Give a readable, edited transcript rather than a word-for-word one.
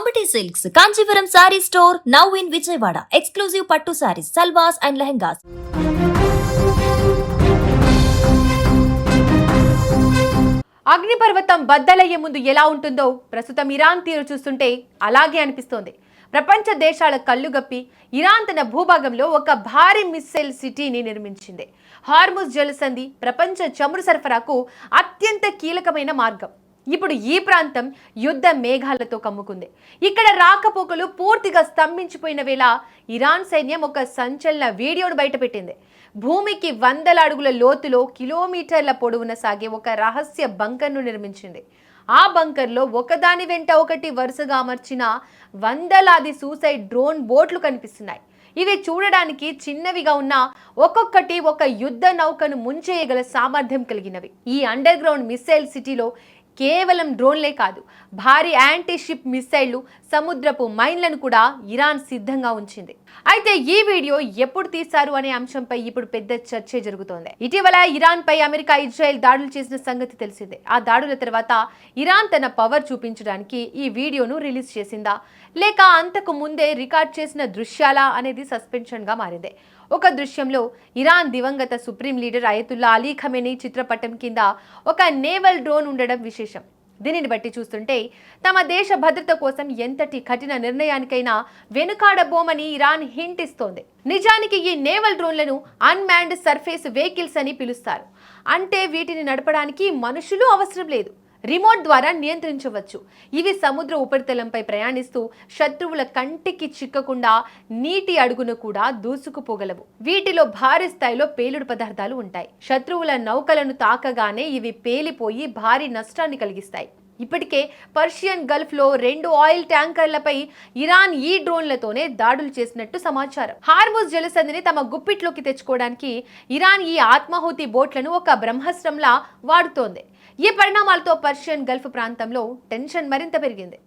Ambati Silks, Kanchipuram Saree Store, now in Vijayawada. Exclusive Pattu Sarees, Salwas and Lehengas. అగ్నిపర్వతం బద్దలయ్యే ముందు ఎలా ఉంటుందో ప్రస్తుతం ఇరాన్ తీరు చూస్తుంటే అలాగే అనిపిస్తోంది. ప్రపంచ దేశాల కళ్ళుగప్పి ఇరాన్ తన భూభాగంలో ఒక భారీ మిస్సైల్ సిటీని నిర్మించింది. హార్ముజ్ జలసంధి ప్రపంచ చమురు సరఫరాకు అత్యంత కీలకమైన మార్గం. ఇప్పుడు ఈ ప్రాంతం యుద్ధ మేఘాలతో కమ్ముకుంది. ఇక్కడ రాకపోకలు పూర్తిగా స్తంభించిపోయిన వేళ ఇరాన్ సైన్యం ఒక సంచలన వీడియోను బయటపెట్టింది. భూమికి వందల అడుగుల లోతులో కిలోమీటర్ల పొడవున సాగే ఒక రహస్య బంకర్ను నిర్మించింది. ఆ బంకర్లో ఒకదాని వెంట ఒకటి వరుసగా అమర్చిన వందలాది సూసైడ్ డ్రోన్ బోట్లు కనిపిస్తున్నాయి. ఇవి చూడడానికి చిన్నవిగా ఉన్న ఒక్కొక్కటి ఒక యుద్ధ నౌకను ముంచేయగల సామర్థ్యం కలిగినవి. ఈ అండర్ గ్రౌండ్ మిస్సైల్ సిటీలో కేవలం డ్రోన్లే కాదు, భారీ యాంటీ షిప్ మిస్సైళ్లు, సముద్రపు మైన్లను కూడా ఇరాన్ సిద్ధంగా ఉంచింది. అయితే ఈ వీడియో ఎప్పుడు తీశారు అనే అంశంపై ఇప్పుడు పెద్ద చర్చ జరుగుతోంది. ఇటీవల ఇరాన్ పై అమెరికా, ఇజ్రాయెల్ దాడులు చేసిన సంగతి తెలిసిందే. ఆ దాడుల తర్వాత ఇరాన్ తన పవర్ చూపించడానికి ఈ వీడియోను రిలీజ్ చేసిందా, లేక అంతకు ముందే రికార్డ్ చేసిన దృశ్యాలా అనేది సస్పెన్షన్ గా మారింది. ఒక దృశ్యంలో ఇరాన్ దివంగత supreme leader Ayatollah Ali Khamenei చిత్రపటం కింద ఒక నేవల్ డ్రోన్ ఉండడం విశేషం. దీనిని బట్టి చూస్తుంటే తమ దేశ భద్రత కోసం ఎంతటి కఠిన నిర్ణయానికైనా వెనుకాడబోమని ఇరాన్ హింట్ ఇస్తోంది. నిజానికి ఈ నేవల్ డ్రోన్లను అన్మాన్డ్ సర్ఫేస్ వెహికల్స్ అని పిలుస్తారు. అంటే వీటిని నడపడానికి మనుషులు అవసరం లేదు, రిమోట్ ద్వారా నియంత్రించవచ్చు. ఇవి సముద్ర ఉపరితలంపై ప్రయాణిస్తూ శత్రువుల కంటికి చిక్కకుండా నీటి అడుగును కూడా దూసుకుపోగలవు. వీటిలో భారీ స్థాయిలో పేలుడు పదార్థాలు ఉంటాయి. శత్రువుల నౌకలను తాకగానే ఇవి పేలిపోయి భారీ నష్టాన్ని కలిగిస్తాయి. ఇప్పటికే పర్షియన్ గల్ఫ్ లో 2 ఆయిల్ ట్యాంకర్లపై ఇరాన్ ఈ డ్రోన్లతోనే దాడులు చేసినట్టు సమాచారం. హార్ముజ్ జలసంధిని తమ గుప్పిట్లోకి తెచ్చుకోవడానికి ఇరాన్ ఈ ఆత్మాహుతి బోట్లను ఒక బ్రహ్మాస్త్రంలా వాడుతోంది. ఈ పరిణామాలతో పర్షియన్ గల్ఫ్ ప్రాంతంలో టెన్షన్ మరింత పెరిగింది.